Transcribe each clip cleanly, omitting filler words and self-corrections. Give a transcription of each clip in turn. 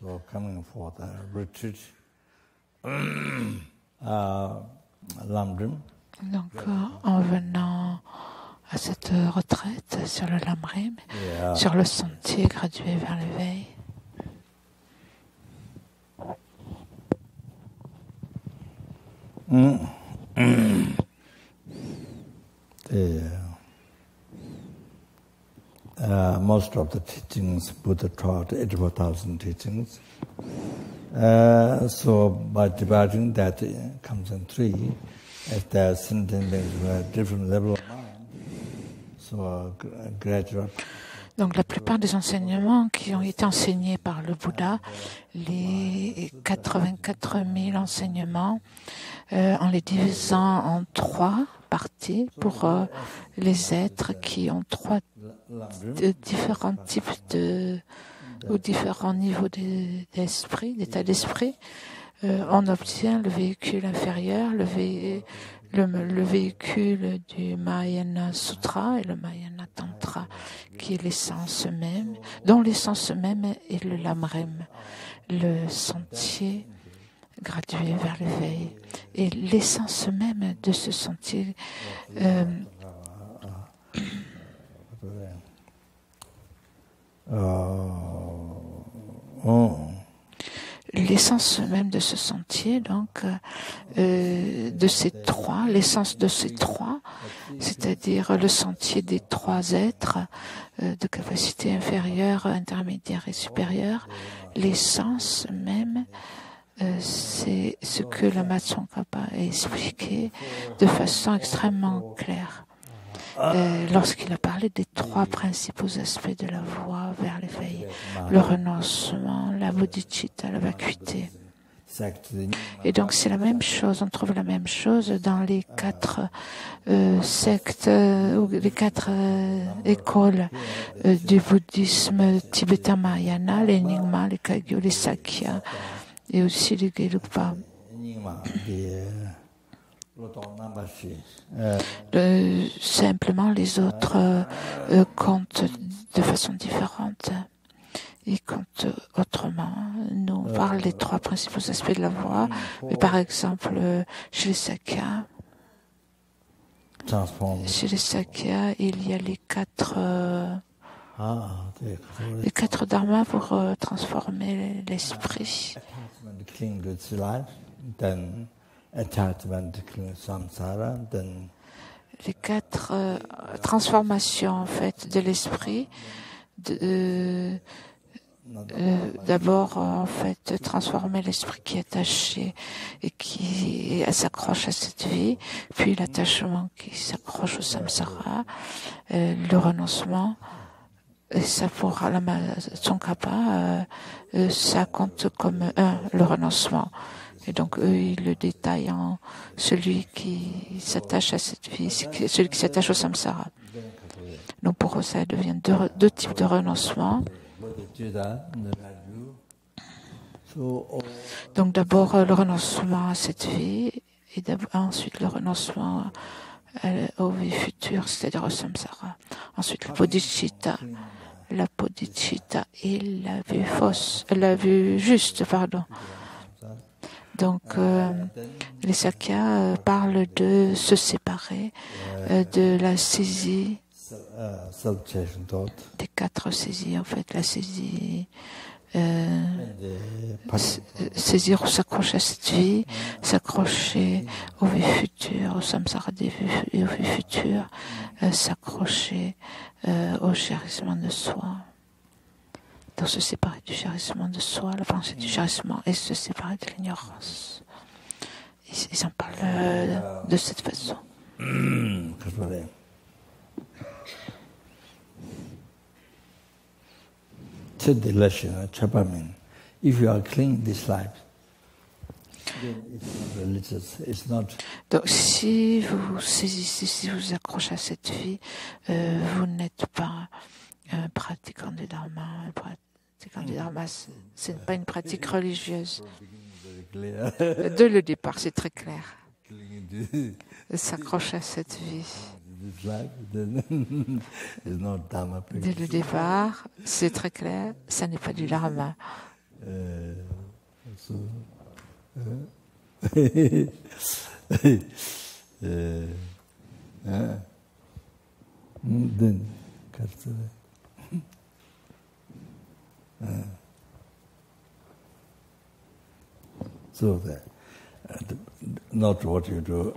So coming for the retreat, Lamrim. Donc, en venant à cette retraite sur le Lamrim, sur le sentier gradué vers l'éveil, most of the teachings, Buddha taught 84,000 teachings. So by dividing that, it comes in three. If there are sentient beings who have different level of mind, so a graduate. Donc la plupart des enseignements qui ont été enseignés par le Bouddha, les 84 000 enseignements, en les divisant en trois parties pour les êtres qui ont trois différents types ou différents niveaux d'esprit, d'état d'esprit, on obtient le véhicule inférieur, le véhicule du Mahayana Sutra et le Mahayana Tantra, qui est l'essence même, dont l'essence même est le Lamrim, le sentier gradué vers l'éveil. Et l'essence même de ce sentier l'essence même de ce sentier, donc, de ces trois, l'essence de ces trois, c'est-à-dire le sentier des trois êtres de capacité inférieure, intermédiaire et supérieure, l'essence même, c'est ce que la Tsongkhapa a expliqué de façon extrêmement claire. Lorsqu'il a parlé des trois principaux aspects de la voie vers l'éveil, le renoncement, la bodhicitta, la vacuité. Et donc c'est la même chose, on trouve la même chose dans les quatre sectes ou les quatre écoles du bouddhisme tibétain Mahayana, les Nyingma, les Kagyu, les Sakya et aussi les Gelugpa. Simplement les autres comptent de façon différente. Ils comptent autrement. Nous on parle des trois principaux aspects de la voie. Mais par exemple, chez les Sakya, il y a les quatre dharmas pour transformer l'esprit. Les quatre transformations en fait de l'esprit. D'abord en fait transformer l'esprit qui est attaché et qui s'accroche à cette vie, puis l'attachement qui s'accroche au samsara, le renoncement. Et ça pour la Tsongkhapa, ça compte comme le renoncement. Et donc eux, ils le détaillent en celui qui s'attache à cette vie, celui qui s'attache au samsara. Donc pour eux, ça devient deux types de renoncement. Donc d'abord le renoncement à cette vie et ensuite le renoncement aux vies futures, c'est-à-dire au samsara. Ensuite le bodhicitta, la bodhicitta et la vue fausse, la vue juste, pardon. Donc, les Sakya parlent de se séparer de la saisie, des quatre saisies, en fait, la saisie, saisir ou s'accrocher à cette vie, s'accrocher aux vies futures, au samsara des vies et aux vies futures, s'accrocher au chérissement de soi. Donc se séparer du chérissement de soi, la pensée du chérissement, et se séparer de l'ignorance. Ils en parlent de cette façon. If you are clinging this life, donc si vous saisissez, si vous accrochez à cette vie, vous n'êtes pas un pratiquant du dharma. Un pratiquant du dharma, ce n'est pas une pratique religieuse. Dès le départ, c'est très clair. S'accrocher à cette vie. Dès le départ, c'est très clair, ça n'est pas du dharma. So, then, so that not what you do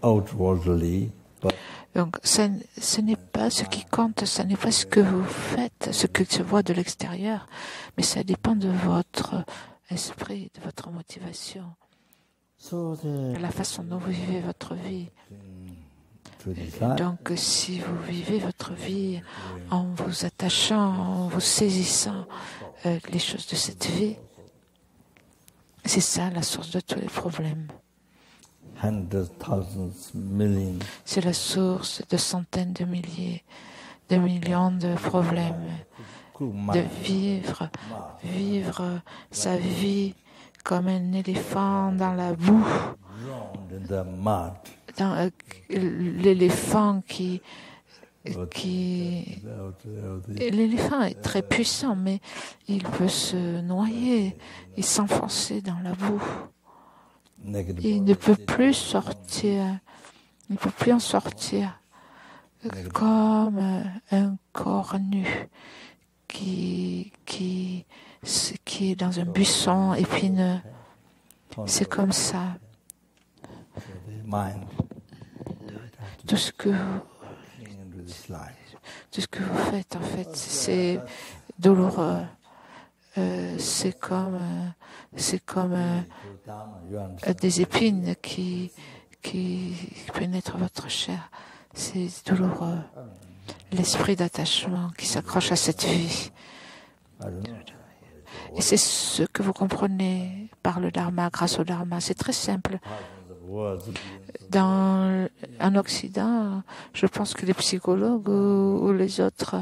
outwardly, but donc, ce n'est pas ce qui compte, ce n'est pas ce que vous faites, ce que se voit de l'extérieur, mais ça dépend de votre esprit, de votre motivation, de la façon dont vous vivez votre vie. Donc, si vous vivez votre vie en vous attachant, en vous saisissant les choses de cette vie, c'est ça la source de tous les problèmes. C'est la source de centaines de milliers, de millions de problèmes. De vivre sa vie comme un éléphant dans la boue, dans l'éléphant l'éléphant est très puissant, mais il peut se noyer et s'enfoncer dans la boue. Il ne peut plus sortir, il ne peut plus en sortir comme un corps nu qui est dans un buisson épineux. C'est comme ça. Tout ce que vous faites, en fait, c'est douloureux. C'est comme des épines qui pénètrent votre chair. C'est douloureux. L'esprit d'attachement qui s'accroche à cette vie. Et c'est ce que vous comprenez par le Dharma, grâce au Dharma. C'est très simple. En Occident, je pense que les psychologues ou les autres,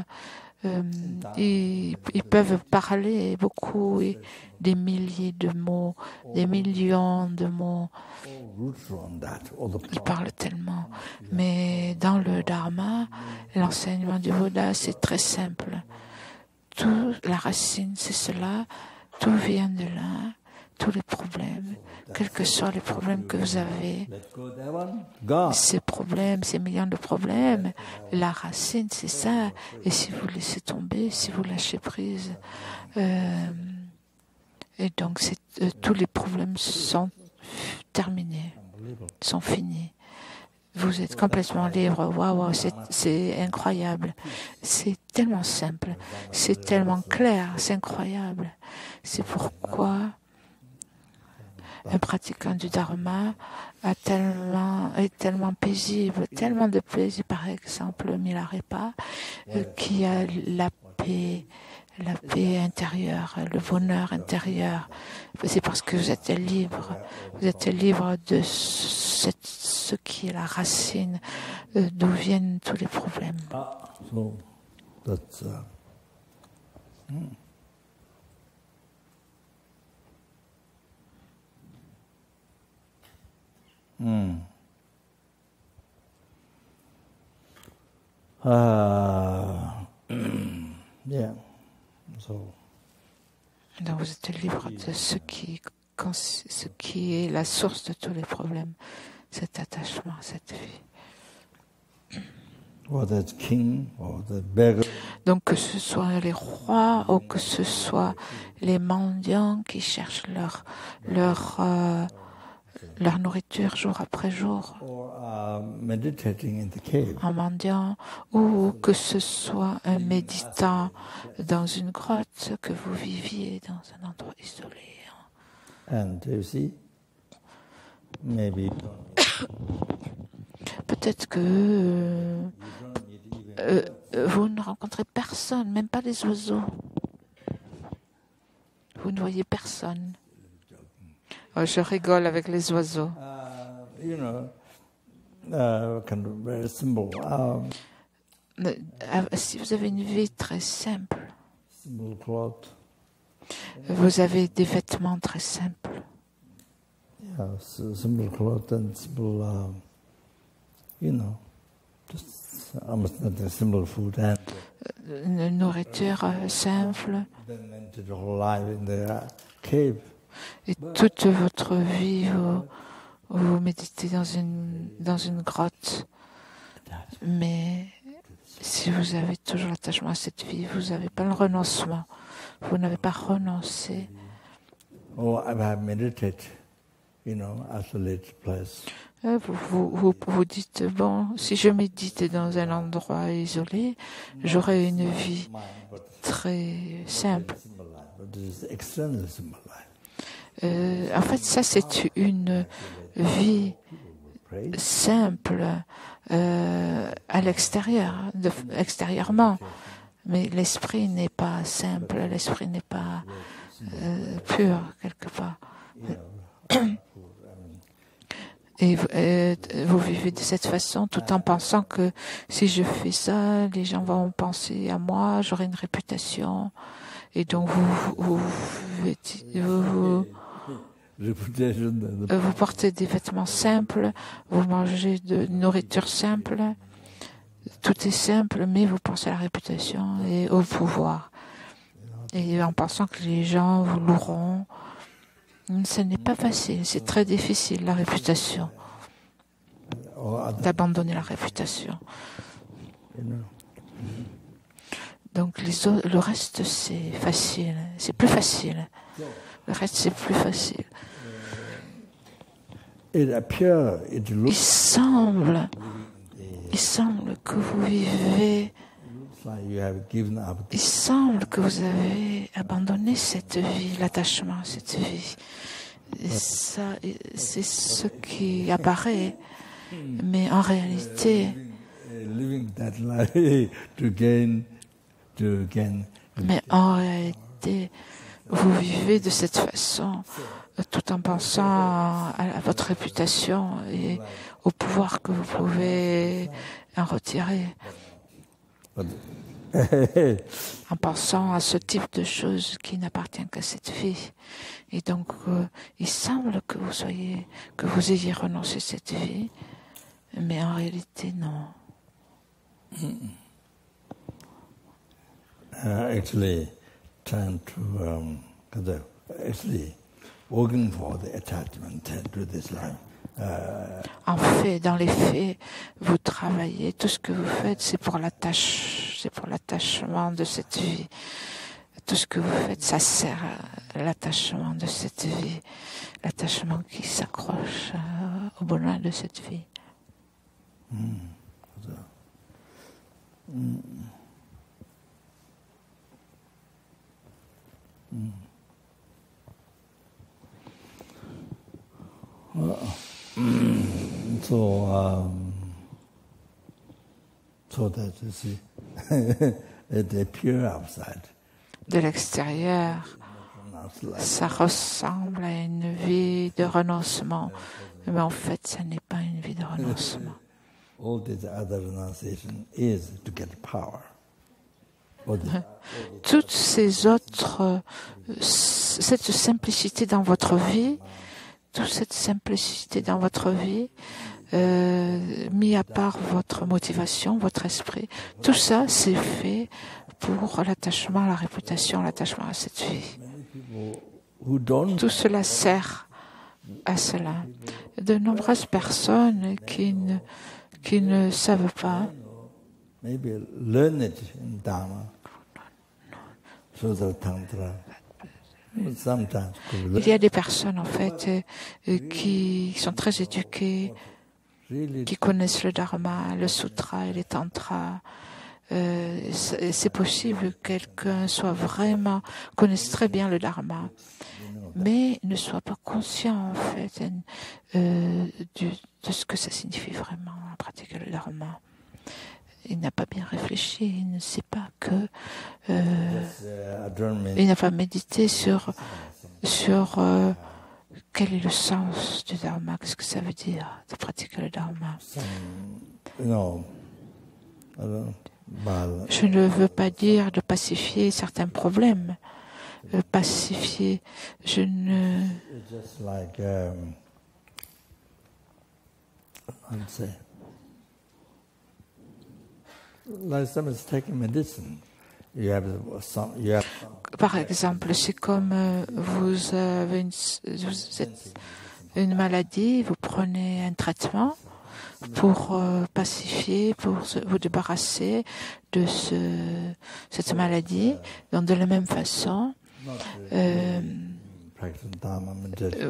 ils peuvent parler beaucoup, et des milliers de mots, des millions de mots. Ils parlent tellement. Mais dans le Dharma, l'enseignement du Bouddha, c'est très simple. La racine, c'est cela. Tout vient de là. Tous les problèmes, quels que soient les problèmes que vous avez, ces problèmes, ces millions de problèmes, la racine, c'est ça. Et si vous laissez tomber, si vous lâchez prise, et donc tous les problèmes sont terminés, sont finis. Vous êtes complètement libre. Waouh, c'est incroyable. C'est tellement simple, c'est tellement clair, c'est incroyable. C'est pourquoi un pratiquant du Dharma est tellement paisible, tellement de plaisir. Par exemple, Milarepa, qui a la paix intérieure, le bonheur intérieur. C'est parce que vous êtes libre. Vous êtes libre de ce qui est la racine, d'où viennent tous les problèmes. So that's yeah. So. Donc vous êtes libre de ce qui est la source de tous les problèmes, cet attachement, cette vie. Donc que ce soit les rois ou que ce soit les mendiants qui cherchent leur nourriture jour après jour, en mendiant, ou que ce soit un méditant dans une grotte, que vous viviez dans un endroit isolé. Peut-être que vous ne rencontrez personne, même pas les oiseaux. Vous ne voyez personne. Oh, je rigole avec les oiseaux. Si vous avez une vie très simple, vous avez des vêtements très simples. Une nourriture simple. Et toute votre vie, vous méditez dans une grotte. Mais si vous avez toujours l'attachement à cette vie, vous n'avez pas le renoncement. Vous n'avez pas renoncé. Oh, I have meditated, isolated place. Vous dites, bon, si je médite dans un endroit isolé, j'aurai une vie très simple. En fait, ça, c'est une vie simple à l'extérieur, extérieurement. Mais l'esprit n'est pas simple, l'esprit n'est pas pur, quelque part. Et vous vivez de cette façon tout en pensant que si je fais ça, les gens vont penser à moi, j'aurai une réputation. Et donc vous portez des vêtements simples, vous mangez de nourriture simple, tout est simple, mais vous pensez à la réputation et au pouvoir. Et en pensant que les gens vous loueront, ce n'est pas facile, c'est très difficile, la réputation, d'abandonner la réputation. Donc le reste, c'est facile, c'est plus facile. Le reste, c'est plus facile. Il semble que vous vivez, il semble que vous avez abandonné cette vie, l'attachement à cette vie. Et ça, c'est ce qui apparaît. Mais en réalité, vous vivez de cette façon tout en pensant à votre réputation et au pouvoir que vous pouvez en retirer. En pensant à ce type de choses qui n'appartient qu'à cette vie. Et donc, il semble que vous ayez renoncé à cette vie, mais en réalité, non. Actually, trying to actually working for the attachment to this life. En fait, dans les faits, vous travaillez. Tout ce que vous faites, c'est pour l'attachement de cette vie. Tout ce que vous faites, ça sert à l'attachement de cette vie, l'attachement qui s'accroche au bonheur de cette vie. So that you see, the pure outside. De l'extérieur, ça ressemble à une vie de renoncement, mais en fait, ça n'est pas une vie de renoncement. All this other renunciation is to get power. Toutes ces autres, cette simplicité dans votre vie, toute cette simplicité dans votre vie, mis à part votre motivation, votre esprit, tout ça, c'est fait pour l'attachement à la réputation, l'attachement à cette vie. Tout cela sert à cela. De nombreuses personnes qui ne savent pas, il y a des personnes en fait qui sont très éduquées, qui connaissent le Dharma, le Sutra et les Tantras. C'est possible que quelqu'un connaisse très bien le Dharma, mais ne soit pas conscient en fait de ce que ça signifie vraiment pratiquer le Dharma. Il n'a pas bien réfléchi, il ne sait pas que il n'a pas médité sur quel est le sens du Dharma, qu'est-ce que ça veut dire de pratiquer le Dharma. Je ne veux pas dire de pacifier certains problèmes. Pacifier, je ne... Like someone's taking medicine, Par exemple, c'est comme vous avez une maladie, vous prenez un traitement pour pacifier, pour vous débarrasser de cette maladie. Donc, de la même façon,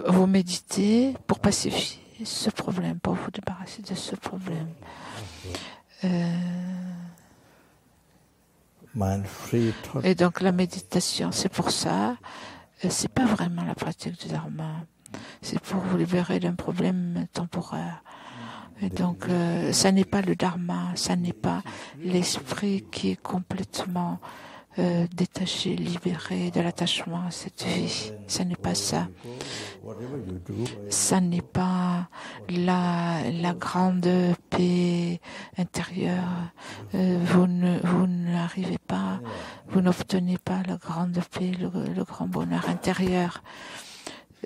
vous méditez pour pacifier ce problème, pour vous débarrasser de ce problème. Et donc la méditation, c'est pour ça, c'est pas vraiment la pratique du dharma, c'est pour vous libérer d'un problème temporaire. Et donc ça n'est pas le dharma, ça n'est pas l'esprit qui est complètement détaché, libéré de l'attachement à cette vie. Ça n'est pas ça. Ça n'est pas la grande paix intérieure. Vous n'arrivez pas, vous n'obtenez pas la grande paix, le grand bonheur intérieur.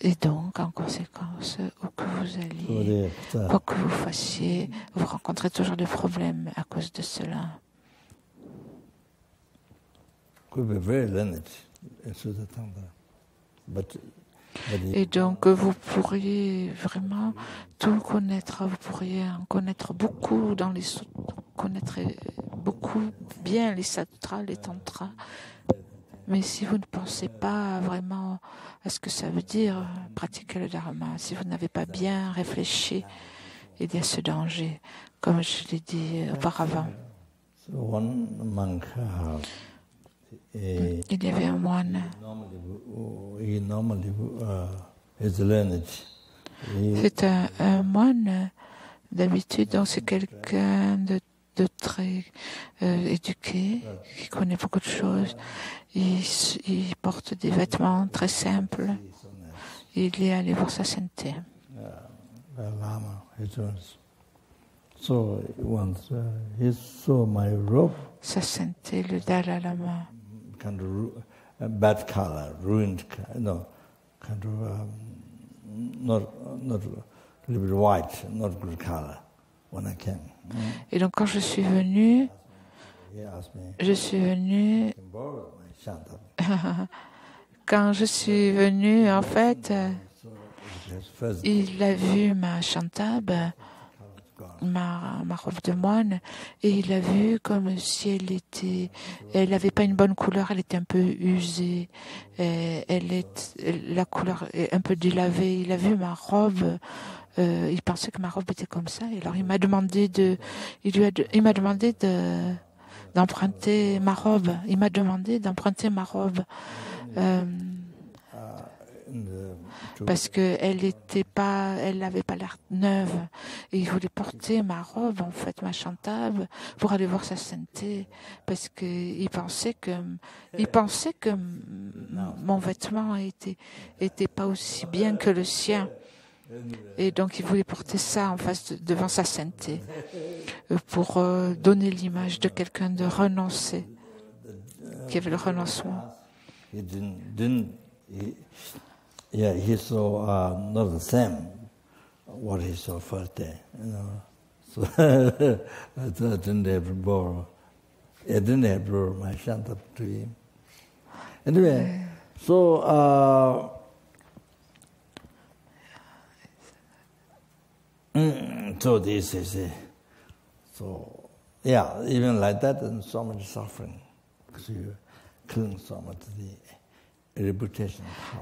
Et donc, en conséquence, où que vous alliez, quoi que vous fassiez, vous rencontrez toujours des problèmes à cause de cela. Et donc, vous pourriez vraiment tout connaître, vous pourriez en connaître beaucoup dans les connaître beaucoup bien les satras, les tantras. Mais si vous ne pensez pas vraiment à ce que ça veut dire pratiquer le dharma, si vous n'avez pas bien réfléchi, il y a ce danger, comme je l'ai dit auparavant. Il y avait un moine. C'est un moine d'habitude, donc c'est quelqu'un de très éduqué, qui connaît beaucoup de choses. Il porte des vêtements très simples. Il est allé voir sa sainteté. Sa sainteté, le Dalai Lama. Kind of bad color, ruined, kind of not a little bit white, not good color when I came. Et donc quand je suis venu, quand je suis venu, en fait, il a vu ma chantab, ma robe de moine, et il a vu comme si elle n'avait pas une bonne couleur, elle était un peu usée, la couleur est un peu délavée. Il a vu ma robe, il pensait que ma robe était comme ça, et alors il m'a demandé d'emprunter ma robe. Il m'a demandé d'emprunter ma robe. Parce qu'elle n'avait pas l'air neuve. Et il voulait porter ma robe, en fait, ma chantable, pour aller voir sa sainteté. Parce qu'il pensait que mon vêtement était pas aussi bien que le sien. Et donc il voulait porter ça en face devant sa sainteté, pour donner l'image de quelqu'un de renoncé, qui avait le renoncement. Yeah, he saw not the same what he saw first day, So I didn't have to borrow. I didn't have to borrow my shantap to him. Anyway, so so this is so yeah, even like that, and so much suffering because you cling so much to the.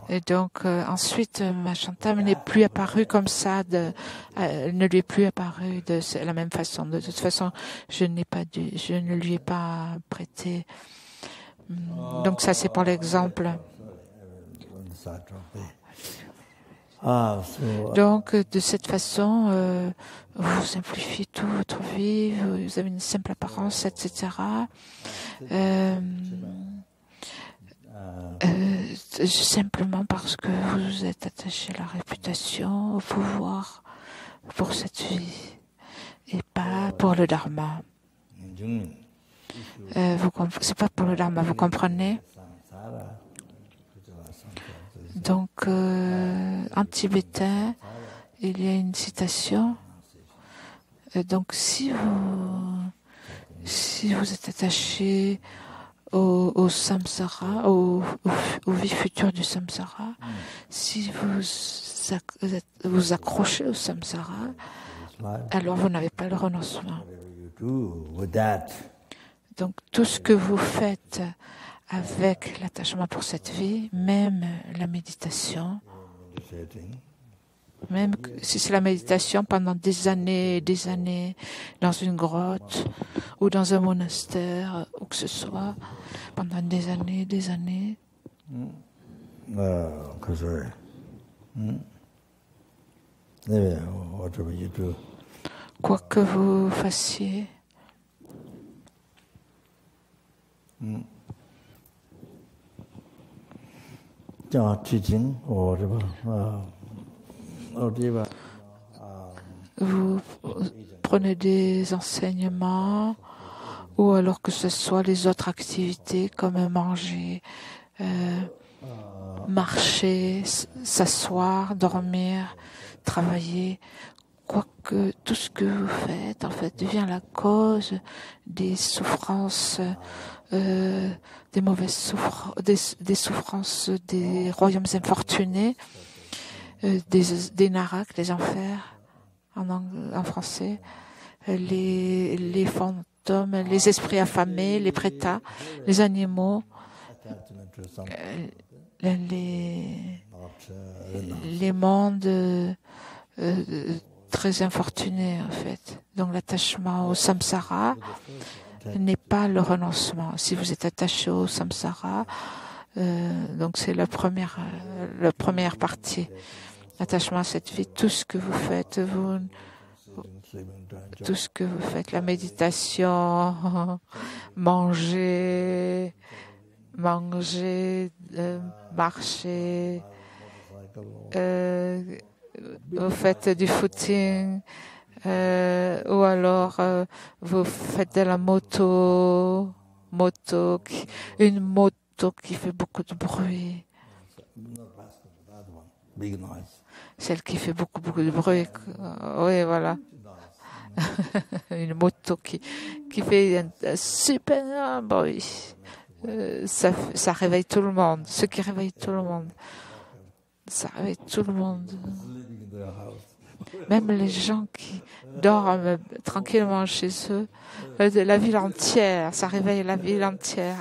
Et donc ensuite, ma chantam n'est plus apparue comme ça, ne lui est plus apparue de la même façon. De toute façon, je ne lui ai pas prêté. Donc ça, c'est pour l'exemple. Donc de cette façon, vous simplifiez tout votre vie, vous avez une simple apparence, etc. Simplement parce que vous êtes attaché à la réputation, au pouvoir pour cette vie et pas pour le dharma. C'est pas pour le dharma, vous comprenez? Donc en tibétain, il y a une citation. Donc si vous êtes attaché au samsara, aux vies futures du samsara, si vous accrochez au samsara, alors vous n'avez pas le renoncement. Donc tout ce que vous faites avec l'attachement pour cette vie, même la méditation, même si c'est la méditation pendant des années et des années dans une grotte ou dans un monastère, où que ce soit, pendant des années et des années. Quoi que vous fassiez, vous prenez des enseignements ou alors que ce soit les autres activités comme manger, marcher, s'asseoir, dormir, travailler, quoique tout ce que vous faites en fait devient la cause des souffrances, des mauvaises souffrances, des souffrances des royaumes infortunés, des naraks, les enfers en français, les fantômes, les esprits affamés, les prétas, les animaux, les mondes très infortunés en fait. Donc l'attachement au samsara n'est pas le renoncement. Si vous êtes attaché au samsara, donc c'est la première partie. L'attachement à cette vie, tout ce que vous faites, la méditation, manger, marcher, vous faites du footing, ou alors vous faites de la une moto qui fait beaucoup de bruit. Celle qui fait beaucoup de bruit. Oui, voilà. Une moto qui fait un super bruit. Ça réveille tout le monde. Ce qui réveille tout le monde. Ça réveille tout le monde. Même les gens qui dorment tranquillement chez eux, la ville entière, ça réveille la ville entière.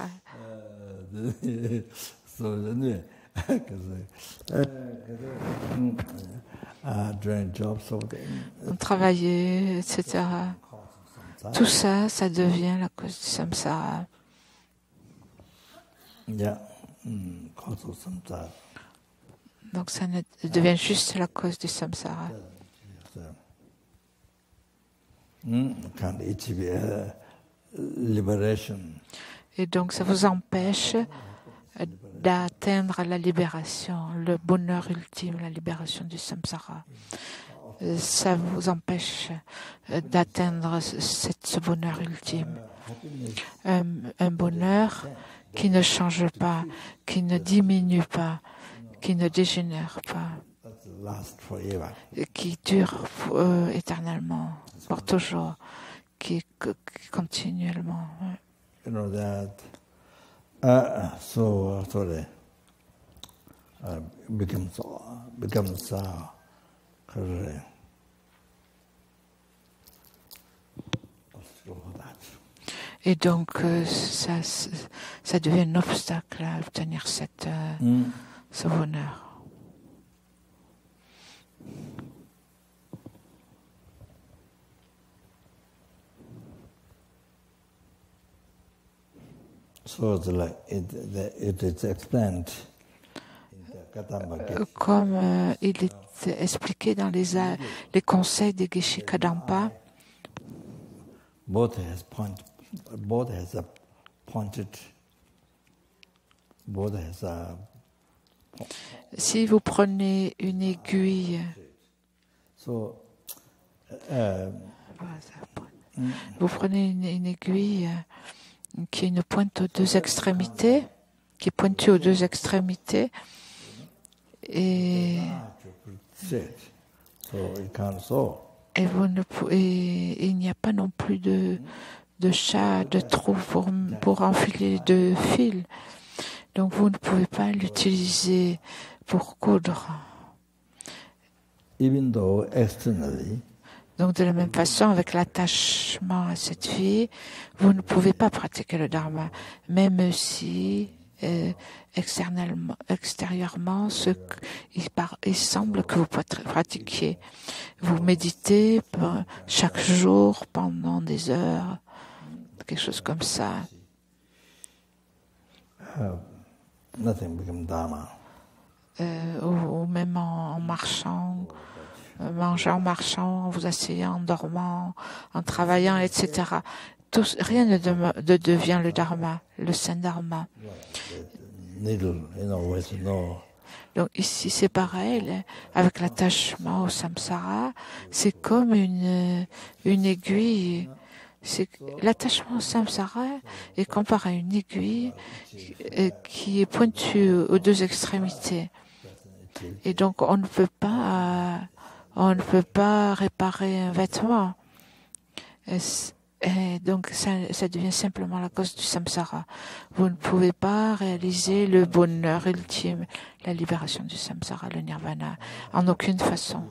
Travailler, etc. Tout ça, ça devient la cause du samsara. Donc ça devient juste la cause du samsara. Et donc ça vous empêche d'atteindre la libération, le bonheur ultime, la libération du samsara. Ça vous empêche d'atteindre ce bonheur ultime. Un bonheur qui ne change pas, qui ne diminue pas, qui ne dégénère pas, qui dure éternellement, pour toujours, qui continuellement. Et donc, ça devient un obstacle à obtenir ce bonheur. So it is explained. Comme il est expliqué dans les conseils de Geshe Kadampa, si vous prenez une aiguille, vous prenez une aiguille qui a une pointe aux deux extrémités, qui est pointue aux deux extrémités, et il n'y a pas non plus de de chat, de trou pour enfiler de fil. Donc vous ne pouvez pas l'utiliser pour coudre. Even though externally, Donc de la même façon, avec l'attachement à cette vie, vous ne pouvez pas pratiquer le dharma, même si extérieurement, il semble que vous pratiquiez. Vous méditez chaque jour pendant des heures, quelque chose comme ça. nothing becomes dharma. Ou même en marchant, mangeant, en marchant, en vous asseyant, en dormant, en travaillant, etc. Rien ne devient le dharma, le saint dharma. Needle, with no. Donc ici c'est pareil, avec l'attachement au samsara, c'est comme une aiguille. L'attachement au samsara est comparé à une aiguille qui est pointue aux deux extrémités. Et donc on ne peut pas réparer un vêtement. Et donc ça devient simplement la cause du samsara. Vous ne pouvez pas réaliser le bonheur ultime, la libération du samsara, le nirvana, en aucune façon.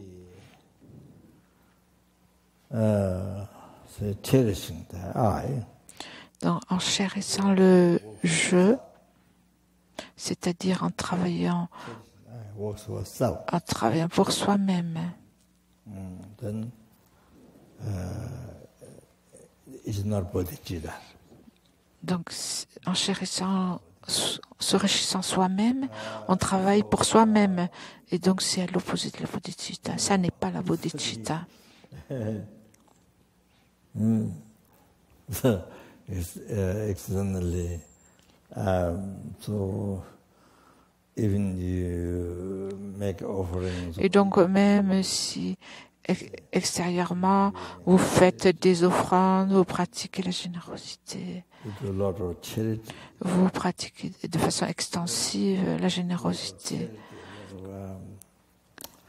Donc en chérissant le je, c'est-à-dire en travaillant pour soi-même. Donc, en chérissant, se réchissant soi-même, on travaille pour soi-même. Et donc, c'est à l'opposé de la bodhicitta. Ça n'est pas la bodhicitta. Externally, so even you make offerings. Et donc, même si extérieurement, vous faites des offrandes, vous pratiquez la générosité, vous pratiquez de façon extensive la générosité,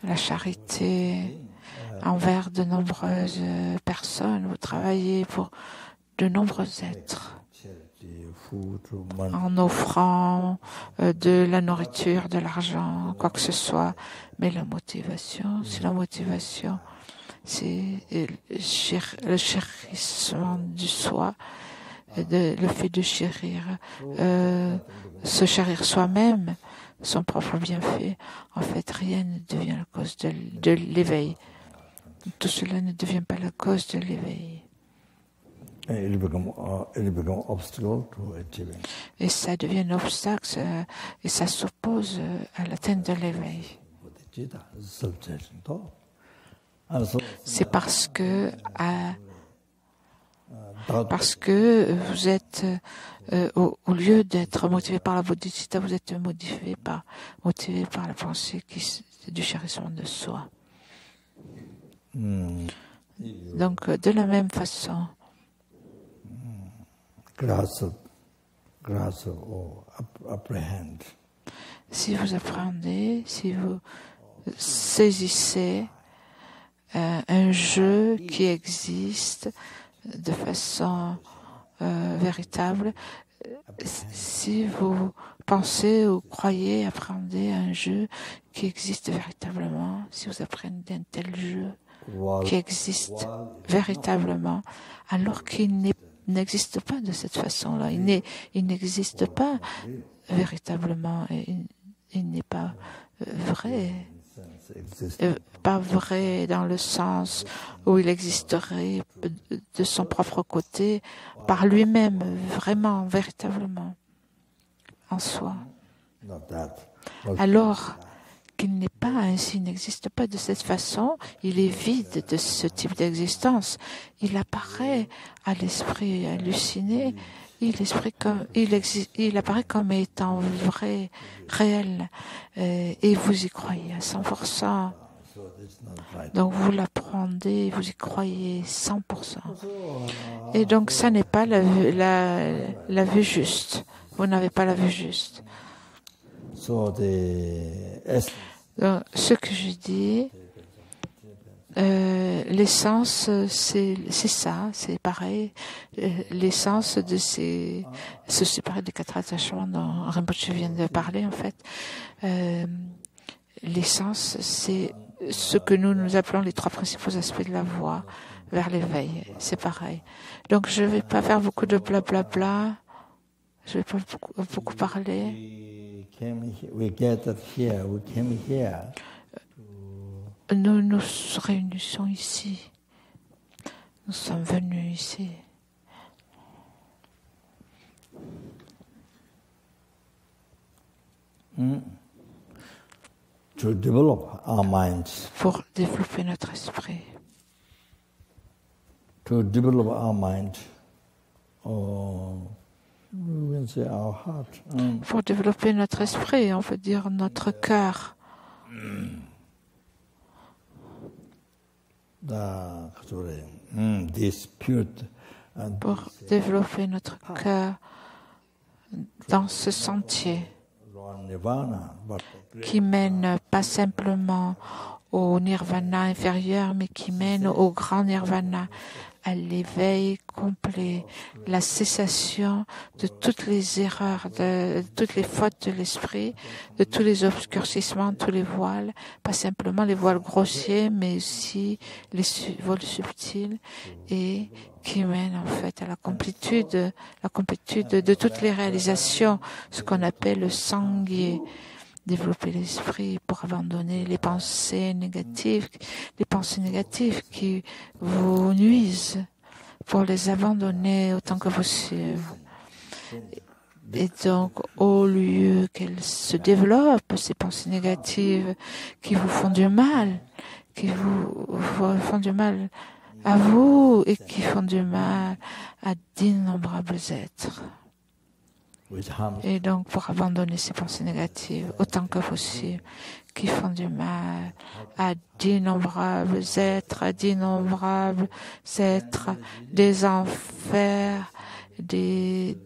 la charité envers de nombreuses personnes, vous travaillez pour de nombreux êtres en offrant de la nourriture, de l'argent, quoi que ce soit. Mais la motivation, c'est le chérissement du soi, le fait de chérir, se chérir soi-même, son propre bienfait. En fait, rien ne devient la cause de l'éveil. Tout cela ne devient pas la cause de l'éveil. Et ça devient un obstacle et ça s'oppose à l'atteinte de l'éveil. C'est parce que vous êtes, au lieu d'être motivé par la bodhicitta, vous êtes motivé par la pensée du chérissement de soi. Donc, de la même façon, si vous appréhendez, si vous saisissez un jeu qui existe de façon véritable, si vous pensez ou croyez appréhender un jeu qui existe véritablement, si vous appréhendez un tel jeu qui existe véritablement, alors qu'il n'existe pas de cette façon-là. Il n'existe pas véritablement. Il n'est pas vrai. Pas vrai dans le sens où il existerait de son propre côté, par lui-même, vraiment, véritablement, en soi. Alors qu'il n'est pas ainsi, il n'existe pas de cette façon, il est vide de ce type d'existence. Il apparaît à l'esprit halluciné, il apparaît comme étant vrai, réel, et vous y croyez à 100%. Donc vous l'apprenez, vous y croyez 100%. Et donc ça n'est pas la vue juste. Vous n'avez pas la vue juste. Donc, ce que je dis, L'essence, c'est ça, c'est pareil. L'essence de se séparer des 4 attachements dont Rinpoche vient de parler, en fait. L'essence, c'est ce que nous appelons les 3 principaux aspects de la voie vers l'éveil. C'est pareil. Donc, je ne vais pas faire beaucoup de blablabla. Je ne vais pas beaucoup parler. Nous nous réunissons ici. Nous sommes venus ici. To develop our minds. Pour développer notre esprit. To develop our mind. Or we can say our heart. Pour développer notre esprit, on peut dire notre cœur. Pour développer notre cœur dans ce sentier qui mène pas simplement au nirvana inférieur, mais qui mène au grand nirvana, à l'éveil complet, la cessation de toutes les erreurs, de toutes les fautes de l'esprit, de tous les obscurcissements, tous les voiles, pas simplement les voiles grossiers, mais aussi les voiles subtils, et qui mènent en fait à la complétude de toutes les réalisations, ce qu'on appelle le sanguier. Développer l'esprit pour abandonner les pensées négatives qui vous nuisent, pour les abandonner autant que possible. Et donc, au lieu qu'elles se développent, ces pensées négatives qui vous font du mal, à vous et qui font du mal à d'innombrables êtres. Et donc, pour abandonner ces pensées négatives autant que possible, qui font du mal à d'innombrables êtres, des enfers, des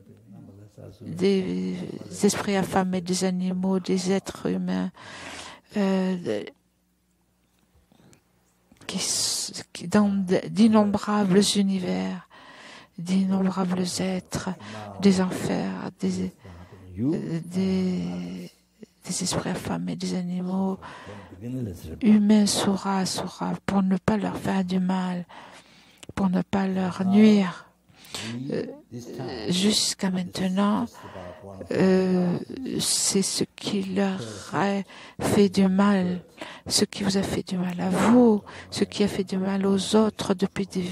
esprits affamés, des animaux, des êtres humains, dans d'innombrables univers, d'innombrables êtres, des enfers, des esprits affamés, des animaux, humains, Sura, pour ne pas leur faire du mal, pour ne pas leur nuire. Jusqu'à maintenant, c'est ce qui leur a fait du mal, ce qui vous a fait du mal à vous, ce qui a fait du mal aux autres depuis des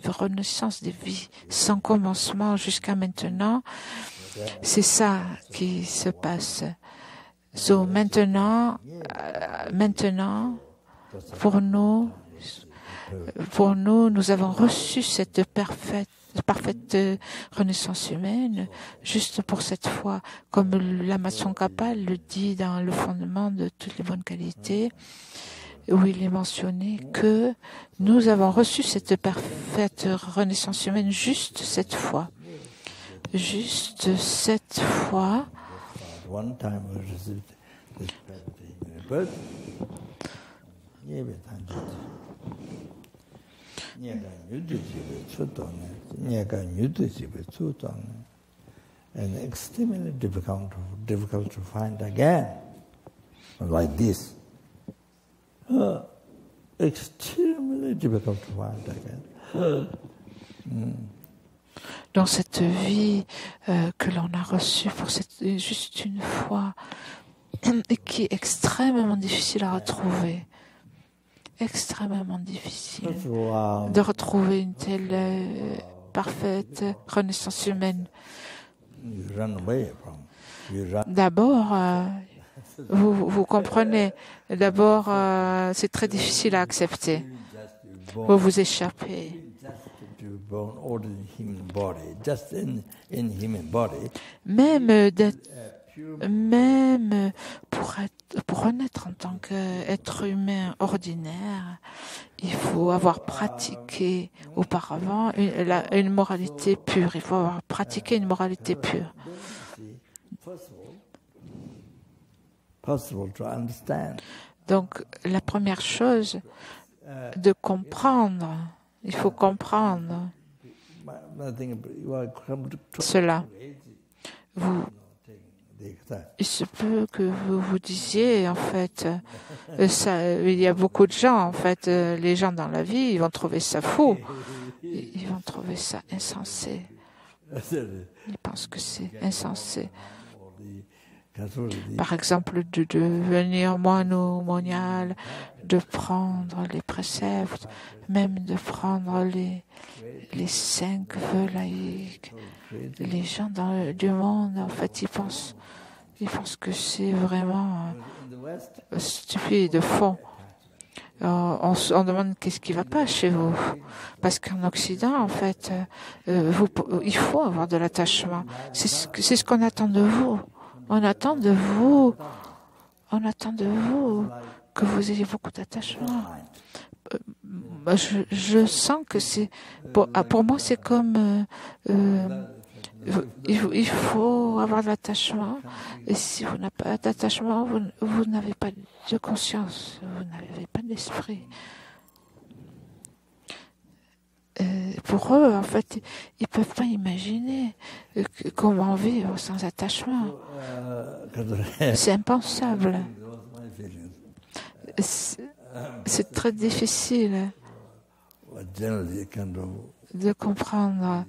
renaissances, des vies sans commencement jusqu'à maintenant. C'est ça qui se passe. Maintenant, pour nous, nous avons reçu cette parfaite renaissance humaine, juste pour cette fois, comme Lama Tsongkhapa le dit dans le fondement de toutes les bonnes qualités, où il est mentionné que nous avons reçu cette parfaite renaissance humaine juste cette fois. Juste cette fois. And extremely difficult to find again, like this. Extremely difficult to find again. Dans cette vie que l'on a reçue pour juste une fois, et qui est extrêmement difficile à retrouver. Extrêmement difficile de retrouver une telle parfaite renaissance humaine. D'abord, vous comprenez, d'abord, c'est très difficile à accepter. Vous vous échappez. Même pour renaître en tant qu'être humain ordinaire, il faut avoir pratiqué auparavant une moralité pure. Il faut avoir pratiqué une moralité pure. Donc, la première chose, de comprendre. Il faut comprendre cela. Il se peut que vous vous disiez, en fait, il y a beaucoup de gens, en fait, les gens dans la vie, ils vont trouver ça fou. Ils vont trouver ça insensé. Ils pensent que c'est insensé. Par exemple, de devenir moine ou monial, de prendre les préceptes, même de prendre les 5 vœux laïques. Les gens du monde, en fait, ils pensent que c'est vraiment stupide, faux. On demande qu'est-ce qui ne va pas chez vous. Parce qu'en Occident, en fait, il faut avoir de l'attachement. C'est ce qu'on attend de vous. On attend de vous que vous ayez beaucoup d'attachement. Je sens que c'est... Pour moi, c'est comme... il faut avoir de l'attachement. Et si vous n'avez pas d'attachement, vous n'avez pas de conscience, vous n'avez pas d'esprit. Pour eux, en fait, ils ne peuvent pas imaginer comment vivre sans attachement. C'est impensable. C'est très difficile de comprendre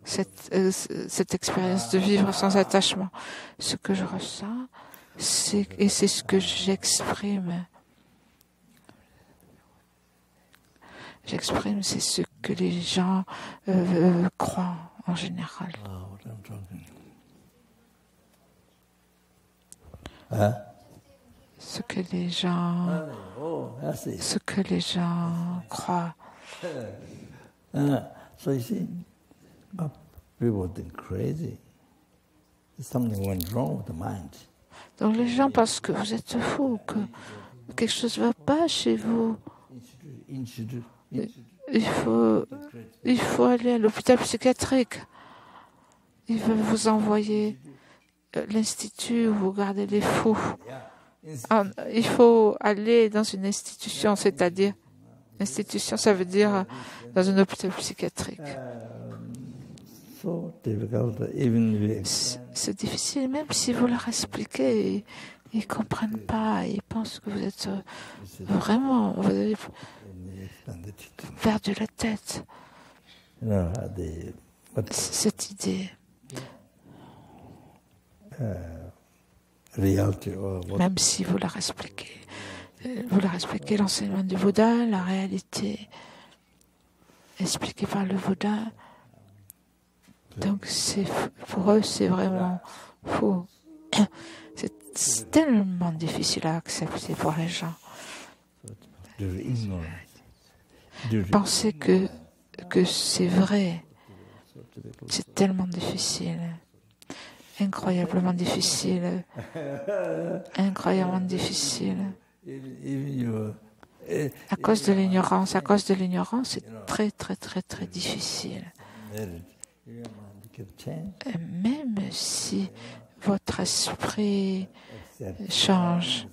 cette expérience de vivre sans attachement. Ce que je ressens, et c'est ce que j'exprime. J'exprime, c'est ce que les gens croient en général. Ce que les gens croient. So you see, people think crazy. Something went wrong with the mind. Donc les gens pensent que vous êtes fou, que quelque chose ne va pas chez vous. Il faut aller à l'hôpital psychiatrique. Ils veulent vous envoyer à l'institut où vous gardez les fous. Il faut aller dans une institution, c'est-à-dire, institution, ça veut dire dans un hôpital psychiatrique. C'est difficile, même si vous leur expliquez, ils ne comprennent pas, ils pensent que vous êtes vraiment, vous avez perdu la tête. Cette idée. Même si vous leur expliquez l'enseignement du Bouddha, la réalité expliquée par le Bouddha. Donc pour eux, c'est vraiment faux. C'est tellement difficile à accepter pour les gens. Penser que c'est vrai, c'est tellement difficile. Incroyablement difficile. Incroyablement difficile. À cause de l'ignorance, c'est très, très, très, très difficile. Même si votre esprit change,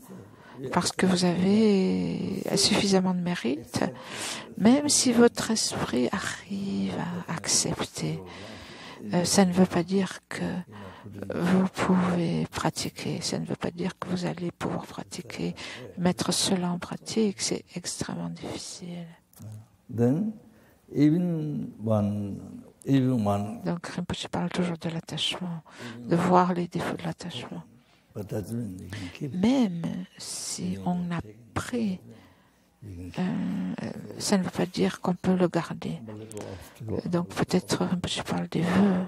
parce que vous avez suffisamment de mérite, même si votre esprit arrive à accepter, ça ne veut pas dire que vous pouvez pratiquer, ça ne veut pas dire que vous allez pouvoir pratiquer. Mettre cela en pratique, c'est extrêmement difficile. Donc, Rinpoche parle toujours de l'attachement, de voir les défauts de l'attachement. Même si on a pris, ça ne veut pas dire qu'on peut le garder. Donc peut-être Rinpoche parle des vœux.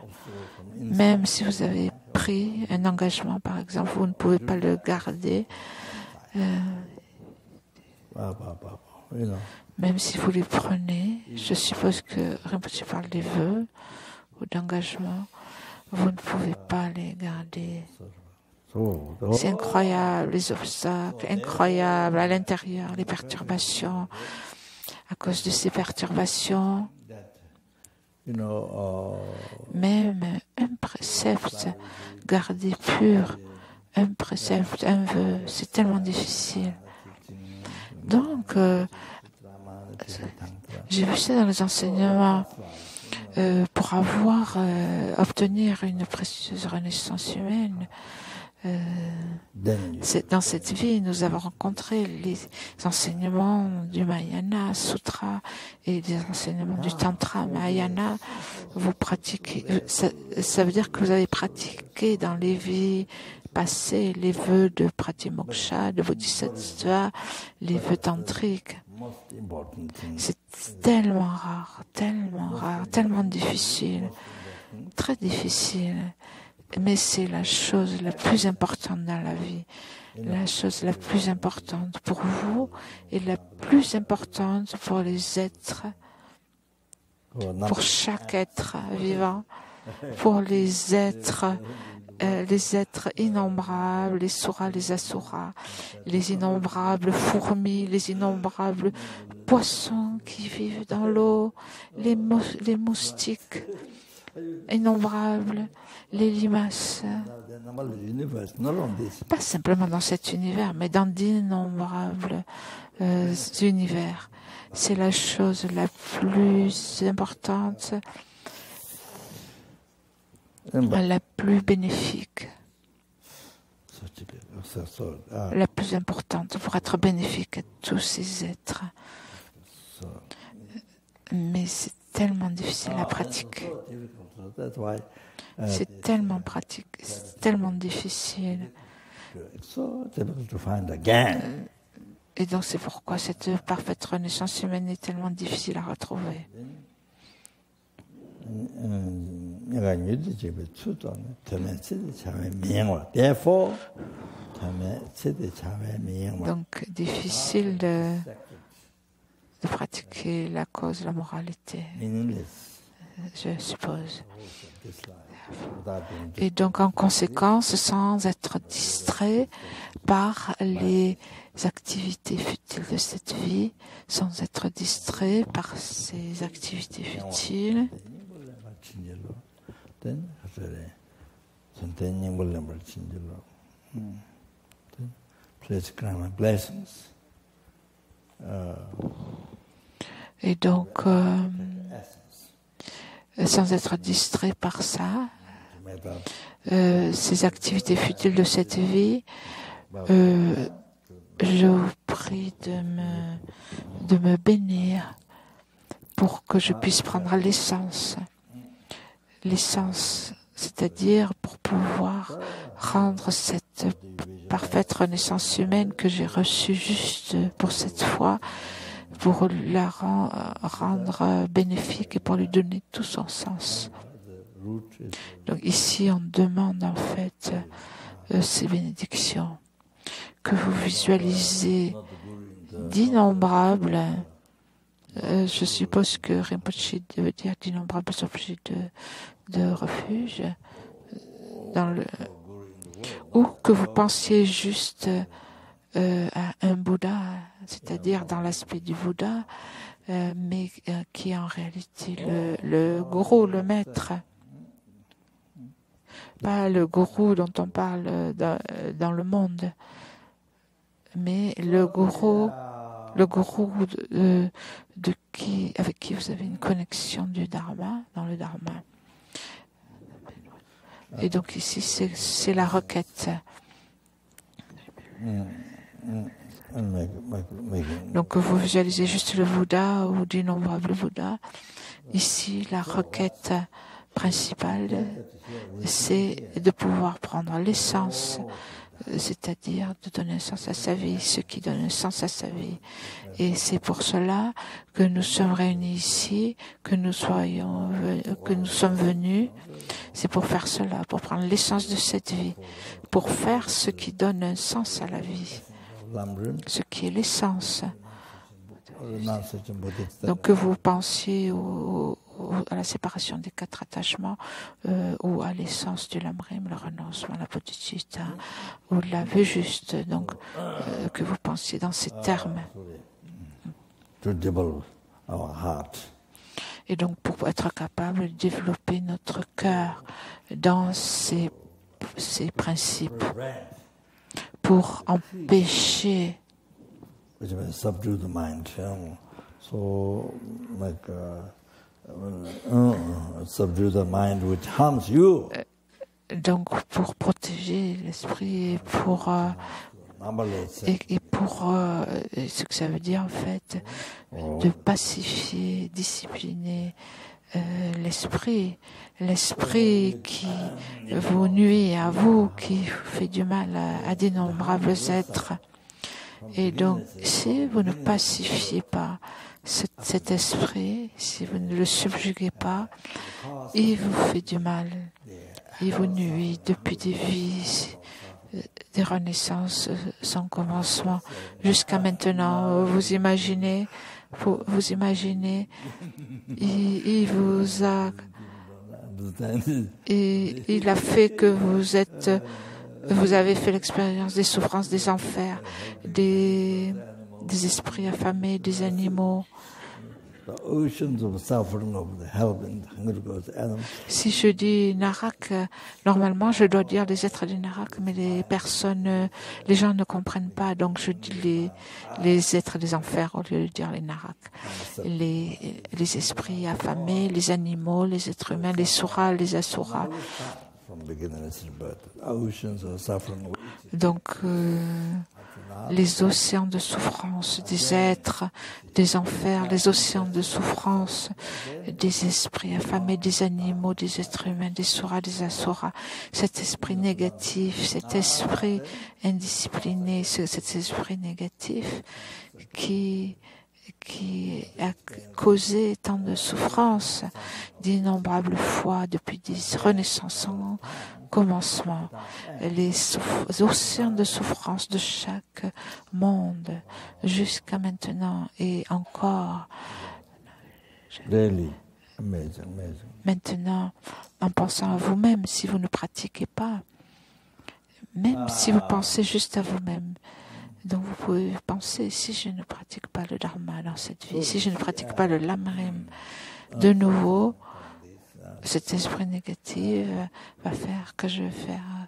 Même si vous avez pris un engagement, par exemple, vous ne pouvez pas le garder. Même si vous les prenez, je suppose que Rinpoche parle des vœux ou d'engagement, vous ne pouvez pas les garder. C'est incroyable, les obstacles, incroyable à l'intérieur, les perturbations. À cause de ces perturbations, même un précepte gardé pur, un précepte, un vœu, c'est tellement difficile. Donc, J'ai vu ça dans les enseignements. Pour obtenir une précieuse renaissance humaine, dans cette vie, nous avons rencontré les enseignements du Mahayana Sutra et les enseignements du Tantra Mahayana. Vous pratiquez, ça veut dire que vous avez pratiqué dans les vies passées les vœux de Pratimoksha, de Bodhisattva, les vœux tantriques. C'est tellement rare, tellement difficile, très difficile. Mais c'est la chose la plus importante dans la vie. La chose la plus importante pour vous et la plus importante pour les êtres, pour chaque être vivant, pour les êtres innombrables, les suras, les asuras, les innombrables fourmis, les innombrables poissons qui vivent dans l'eau, les moustiques innombrables, les limaces. Pas simplement dans cet univers, mais dans d'innombrables univers. C'est la chose la plus importante, la plus bénéfique, la plus importante pour être bénéfique à tous ces êtres. Mais c'est tellement difficile à pratiquer. C'est tellement pratique, c'est tellement difficile. Et donc c'est pourquoi cette parfaite renaissance humaine est tellement difficile à retrouver. Donc difficile de pratiquer la cause, la moralité, je suppose. Et donc en conséquence, sans être distrait par les activités futiles de cette vie, sans être distrait par ces activités futiles, et donc sans être distrait par ça, ces activités futiles de cette vie, je vous prie de me bénir pour que je puisse prendre l'essence, c'est-à-dire pour pouvoir rendre cette parfaite renaissance humaine que j'ai reçue juste pour cette fois, pour la rendre bénéfique et pour lui donner tout son sens. Donc ici, on demande en fait ces bénédictions que vous visualisez d'innombrables. Je suppose que Rinpoche veut dire d'innombrables objets de refuge, ou que vous pensiez juste à un Bouddha, c'est-à-dire dans l'aspect du Bouddha, mais qui est en réalité le gourou, le maître. Pas le gourou dont on parle dans le monde, mais le gourou avec qui vous avez une connexion du Dharma, dans le Dharma. Et donc ici, c'est la requête. Donc vous visualisez juste le Bouddha ou d'innombrables Bouddhas. Ici, la requête principale, c'est de pouvoir prendre l'essence, c'est-à-dire de donner un sens à sa vie, ce qui donne un sens à sa vie. Et c'est pour cela que nous sommes réunis ici, que nous sommes venus. C'est pour faire cela, pour prendre l'essence de cette vie, pour faire ce qui donne un sens à la vie, ce qui est l'essence. Donc que vous pensiez à la séparation des 4 attachements ou à l'essence du lamrim, le renoncement, la bodhicitta ou la vue juste, donc que vous pensiez dans ces termes. Et donc pour être capable de développer notre cœur dans ces principes, pour empêcher So, like, subdue the mind which harms you. Donc, pour protéger l'esprit et pour ce que ça veut dire en fait, de pacifier, discipliner l'esprit qui vous nuit à vous, qui fait du mal à d'innombrables êtres. Et donc, si vous ne pacifiez pas cet esprit, si vous ne le subjuguez pas, il vous fait du mal. Il vous nuit depuis des vies, des renaissances sans commencement jusqu'à maintenant. Vous imaginez, il vous a, il a fait que vous avez fait l'expérience des souffrances des enfers, des esprits affamés, des animaux. Si je dis Narak, normalement je dois dire les êtres du Narak, mais les gens ne comprennent pas, donc je dis les êtres des enfers au lieu de dire les Narak. Les esprits affamés, les animaux, les êtres humains, les Suras, les Asuras. Donc, les océans de souffrance des êtres, des enfers, les océans de souffrance des esprits affamés, des animaux, des êtres humains, des Suras, des Asuras. Cet esprit négatif, cet esprit indiscipliné, cet esprit négatif qui a causé tant de souffrances d'innombrables fois depuis des renaissances sans commencement, les océans de souffrance de chaque monde jusqu'à maintenant et encore. Really amazing. Maintenant, en pensant à vous-même, si vous ne pratiquez pas, même si vous pensez juste à vous-même, donc vous pouvez penser, si je ne pratique pas le Dharma dans cette vie, si je ne pratique pas le Lamrim, de nouveau, cet esprit négatif va faire que je vais faire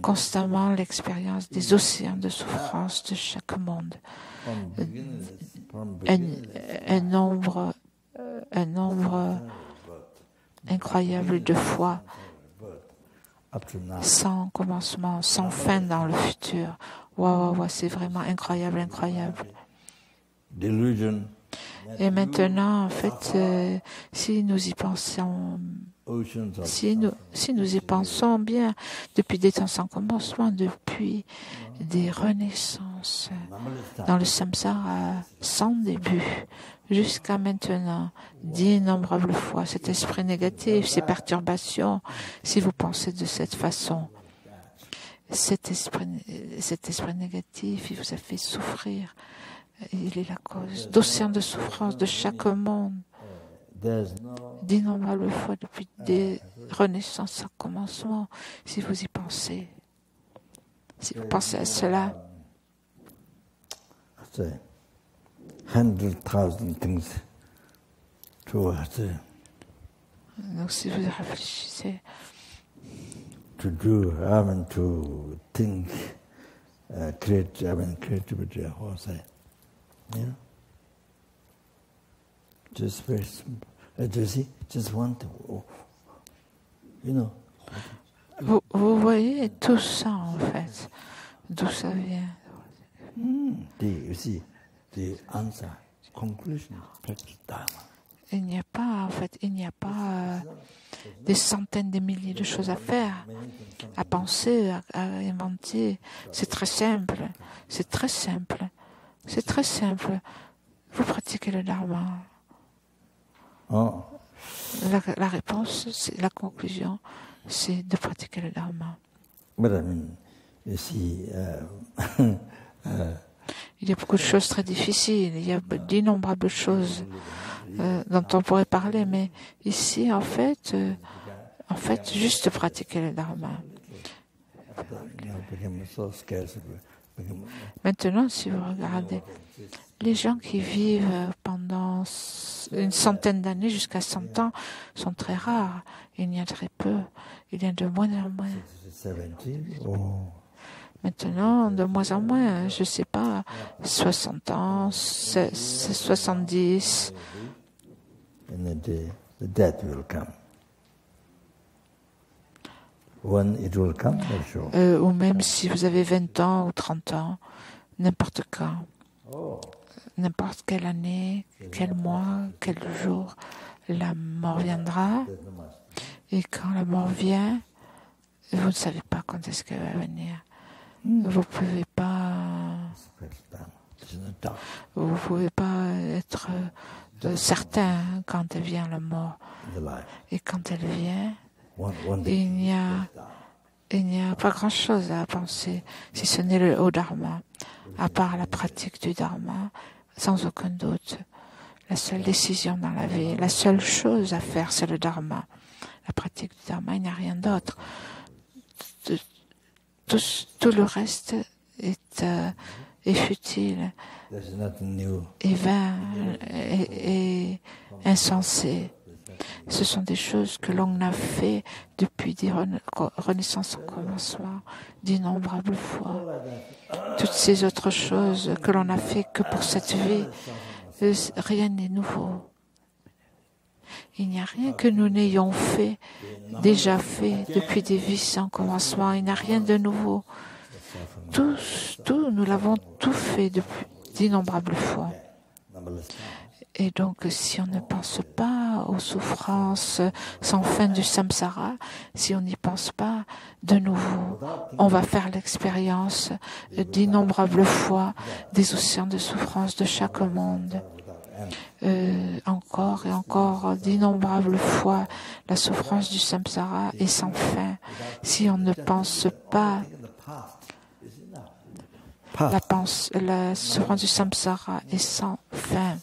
constamment l'expérience des océans de souffrance de chaque monde. Un nombre incroyable de fois, sans commencement, sans fin dans le futur. Waouh, c'est vraiment incroyable. Et maintenant, en fait, si nous y pensons bien, depuis des temps sans commencement, depuis des renaissances dans le samsara sans début, jusqu'à maintenant, d'innombrables fois, cet esprit négatif, ces perturbations, si vous pensez de cette façon, cet esprit négatif, il vous a fait souffrir. Il est la cause d'océans de souffrance de chaque monde, d'innombrables fois depuis des renaissances sans commencement. Si vous y pensez, si vous pensez à cela, 100,000 things donc si vous réfléchissez, to do, to think, creativity, yeah. Just very simple. Just one thing, Vous voyez tout ça en fait, d'où ça vient. You see, the answer, conclusion, practice Dharma. Il n'y a pas des centaines de milliers de choses à faire, à penser, à inventer. C'est très simple. Vous pratiquez le Dharma. Oh. La réponse, la conclusion, c'est de pratiquer le Dharma. But I mean, you see, il y a beaucoup de choses très difficiles, il y a d'innombrables choses dont on pourrait parler, mais ici, en fait, juste pratiquer le Dharma. Maintenant, si vous regardez, les gens qui vivent pendant une centaine d'années jusqu'à 100 ans sont très rares. Il y en a très peu. Il y en a de moins en moins. Maintenant, de moins en moins, je ne sais pas, 60 ans, 70. And then the death will come. When it will come, for sure. Ou même si vous avez 20 ans ou 30 ans, n'importe quand, n'importe quelle année, quel mois, quel jour, la mort viendra. Et quand la mort vient, vous ne savez pas quand est-ce qu'elle va venir. Vous pouvez pas être certain quand elle vient la mort. Et quand elle vient, il n'y a pas grand-chose à penser, si ce n'est au dharma, à part la pratique du dharma, sans aucun doute. La seule décision dans la vie, la seule chose à faire, c'est le dharma. La pratique du dharma, il n'y a rien d'autre. Tout le reste est futile, et vain, et insensé. Ce sont des choses que l'on a fait depuis des renaissances au commencement, d'innombrables fois. Toutes ces autres choses que l'on a fait que pour cette vie, rien n'est nouveau. Il n'y a rien que nous n'ayons déjà fait depuis des vies sans commencement. Il n'y a rien de nouveau. Tout, nous l'avons tout fait depuis d'innombrables fois. Et donc, si on ne pense pas aux souffrances sans fin du samsara, si on n'y pense pas, de nouveau, on va faire l'expérience d'innombrables fois des océans de souffrance de chaque monde. Encore et encore d'innombrables fois, la souffrance du samsara est sans fin. Si on ne pense pas, la souffrance du samsara est sans fin.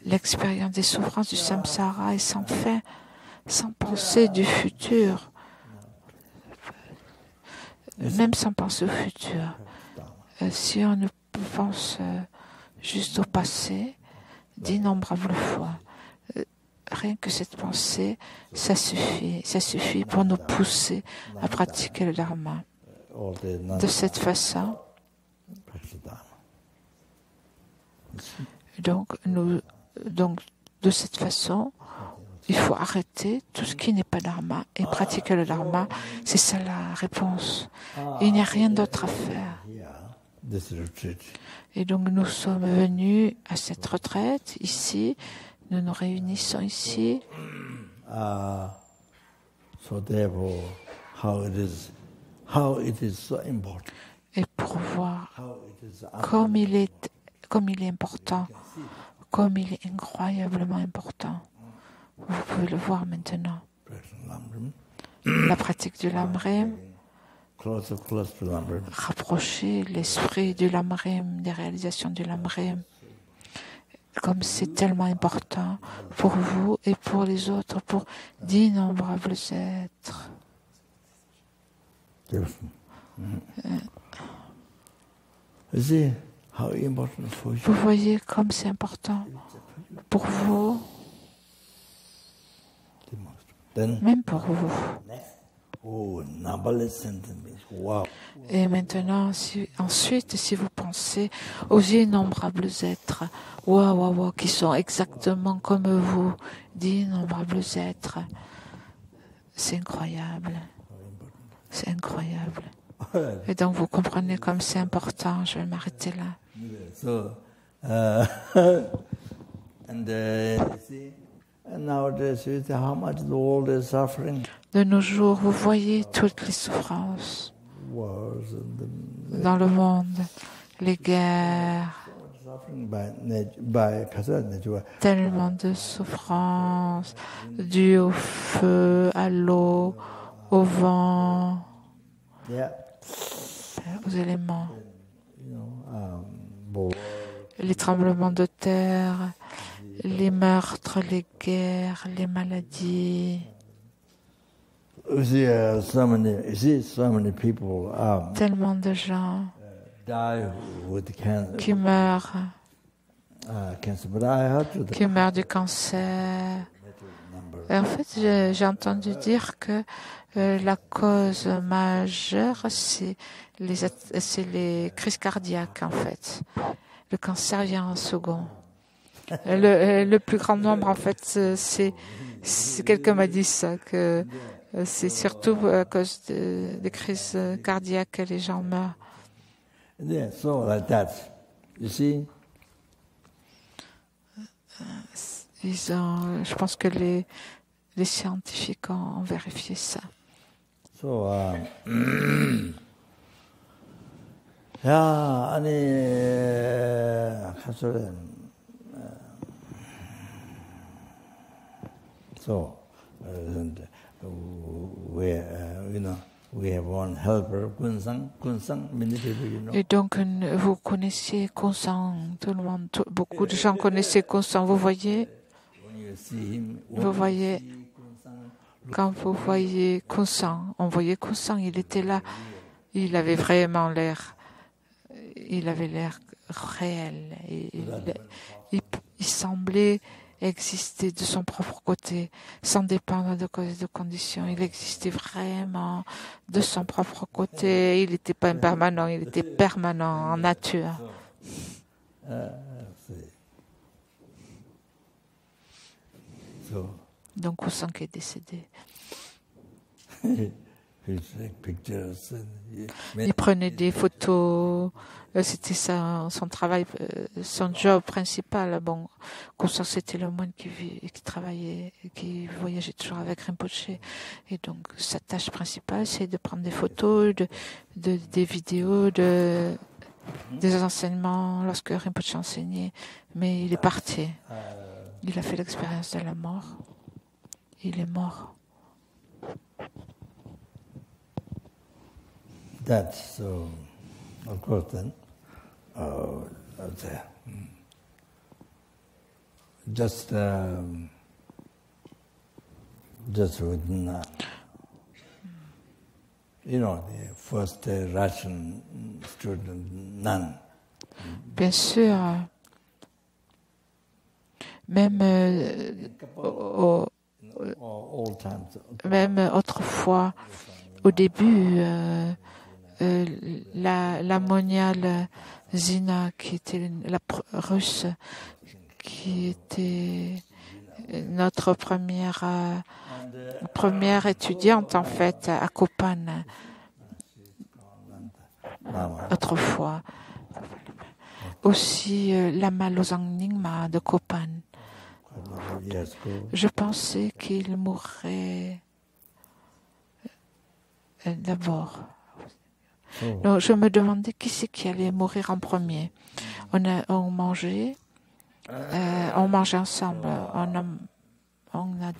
L'expérience des souffrances du samsara est sans fin, sans penser du futur, même sans penser au futur. Si on ne pense juste au passé, d'innombrables fois, rien que cette pensée, ça suffit pour nous pousser à pratiquer le dharma. De cette façon, donc de cette façon, il faut arrêter tout ce qui n'est pas dharma et pratiquer le dharma. C'est ça la réponse. Il n'y a rien d'autre à faire. Et donc nous sommes venus à cette retraite ici, nous nous réunissons ici. Et pour voir comme il est important, comme il est incroyablement important. Vous pouvez le voir maintenant. La pratique du Lamrim, rapprocher l'esprit du Lamrim, des réalisations du Lamrim, comme c'est tellement important pour vous et pour les autres, pour d'innombrables êtres. Vous voyez comme c'est important pour vous, même pour vous. Et maintenant, ensuite, si vous pensez aux innombrables êtres, qui sont exactement comme vous, d'innombrables êtres, c'est incroyable. C'est incroyable. Et donc, vous comprenez comme c'est important. Je vais m'arrêter là. De nos jours, vous voyez toutes les souffrances dans le monde, les guerres, tellement de souffrances dues au feu, à l'eau, au vent, aux éléments, les tremblements de terre, les meurtres, les guerres, les maladies. Tellement de gens qui meurent du cancer, En fait, j'ai entendu dire que la cause majeure, c'est les crises cardiaques, en fait. Le cancer vient en second. Le plus grand nombre, en fait, c'est quelqu'un m'a dit ça, que c'est surtout à cause des crises cardiaques que les gens meurent. Yeah, so like that. You see? Je pense que les scientifiques ont vérifié ça. So, yeah, so, we have one helper, Kunsang, many people, you know. Et donc, vous connaissez Kunsang, tout le monde, beaucoup de gens connaissaient Kunsang. Vous voyez, quand vous voyez Kunsang, on voyait Kunsang, il était là, il avait vraiment l'air, réel, il semblait exister de son propre côté, sans dépendre de causes et de conditions. Il existait vraiment de son propre côté. Il n'était pas impermanent, il était permanent en nature. Donc, Kunsang est décédé. Il prenait des photos. C'était son travail, son job principal. Bon, Kunsang, c'était le moine qui travaillait, qui voyageait toujours avec Rinpoche. Et donc, sa tâche principale, c'est de prendre des photos, des vidéos, des enseignements lorsque Rinpoche enseignait. Mais il est parti. Il a fait l'expérience de la mort. Il est mort. That's so, of course, then, just within, the first Russian student, nun. Bien sûr, même autrefois, au début, la moniale Zina, qui était la russe, qui était notre première étudiante en fait à Kopan, autrefois. Aussi Lama Losang Nyingma de Kopan. Je pensais qu'il mourrait d'abord. Donc, je me demandais qui c'est qui allait mourir en premier. On mangeait ensemble. On a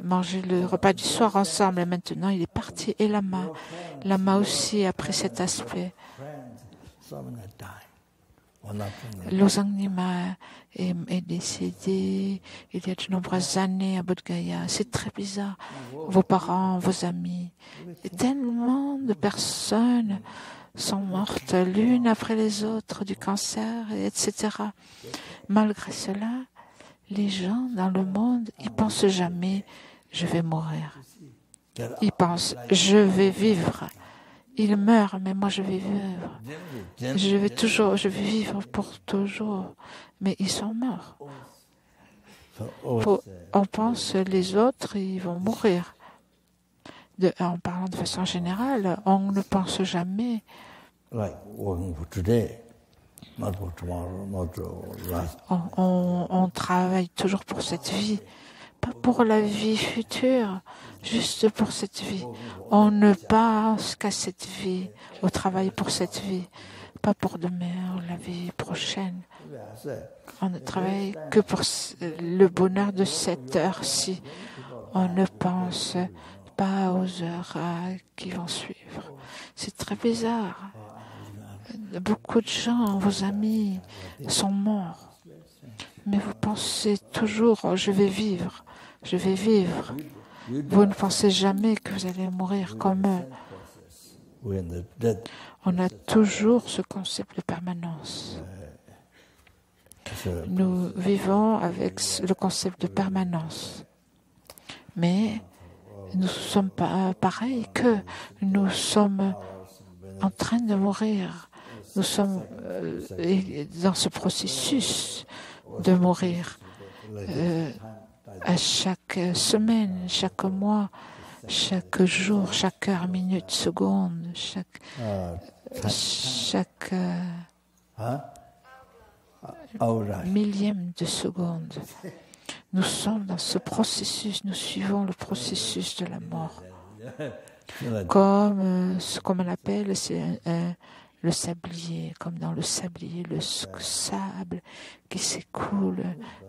mangé le repas du soir ensemble. Et maintenant, il est parti. Et Lama aussi a pris cet aspect. Losang Nyingma est décédé il y a de nombreuses années à Bodh Gaya. C'est très bizarre. Vos parents, vos amis, et tellement de personnes sont mortes l'une après les autres du cancer, etc. Malgré cela, les gens dans le monde, ils pensent jamais je vais mourir. Ils pensent je vais vivre. Ils meurent, mais moi je vais vivre. Je vais vivre pour toujours. Mais ils sont morts. On pense les autres, ils vont mourir. En parlant de façon générale, on ne pense jamais. On travaille toujours pour cette vie, pas pour la vie future, juste pour cette vie. On ne pense qu'à cette vie, au travail pour cette vie, pas pour demain ou la vie prochaine. On ne travaille que pour le bonheur de cette heure-ci. On ne pense pas aux heures qui vont suivre. C'est très bizarre. Beaucoup de gens, vos amis, sont morts. Mais vous pensez toujours, je vais vivre, je vais vivre. Vous ne pensez jamais que vous allez mourir comme eux. On a toujours ce concept de permanence. Nous vivons avec le concept de permanence. Mais nous ne sommes pas pareils que nous sommes en train de mourir. Nous sommes dans ce processus de mourir à chaque semaine, chaque mois, chaque jour, chaque heure, minute, seconde, chaque millième de seconde. Nous sommes dans ce processus, nous suivons le processus de la mort. Comme ce qu'on appelle, c'est le sablier, comme dans le sablier, le sable qui s'écoule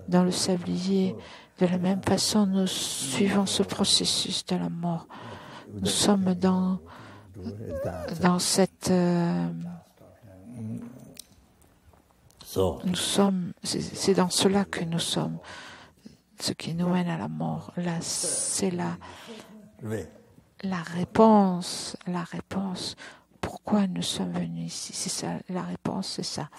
dans le sablier. De la même façon, nous suivons ce processus de la mort. Nous sommes dans cette... c'est dans cela que nous sommes, ce qui nous mène à la mort. Là, c'est la réponse. Pourquoi nous sommes venus ici? C'est ça, la réponse, c'est ça.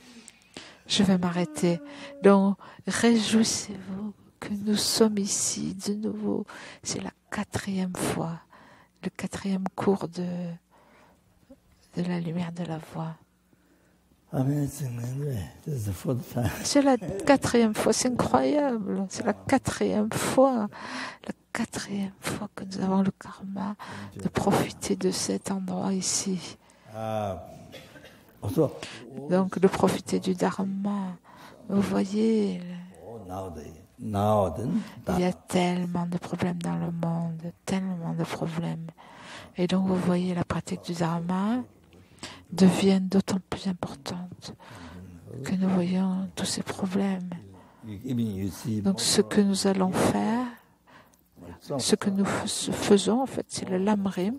Je vais m'arrêter. Donc, réjouissez-vous que nous sommes ici de nouveau. C'est la 4e fois, le 4e cours de la lumière de la voix. C'est la 4e fois, c'est incroyable. C'est la 4e fois. La 4e fois que nous avons le karma de profiter de cet endroit ici. Donc, de profiter du dharma. Vous voyez, il y a tellement de problèmes dans le monde, tellement de problèmes. Et donc, vous voyez, la pratique du dharma devient d'autant plus importante que nous voyons tous ces problèmes. Donc, ce que nous allons faire, ce que nous faisons, en fait, c'est le lamrim.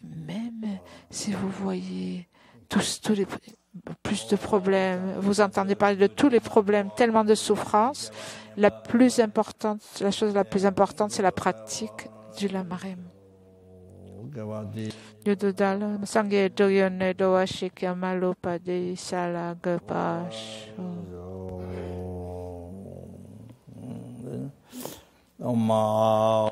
Même si vous voyez tous les plus de problèmes, vous entendez parler de tous les problèmes, tellement de souffrances, la chose la plus importante, c'est la pratique du lamrim. Yududala sangye doyone doashik yamalupa de sala gapash. Om ah.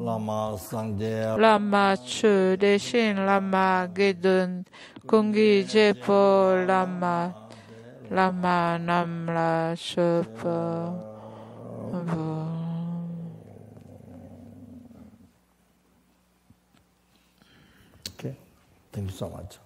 Lama sangye lama chu deshin lama gedun kungi jepo lama namla shupa. Okay, thank you so much.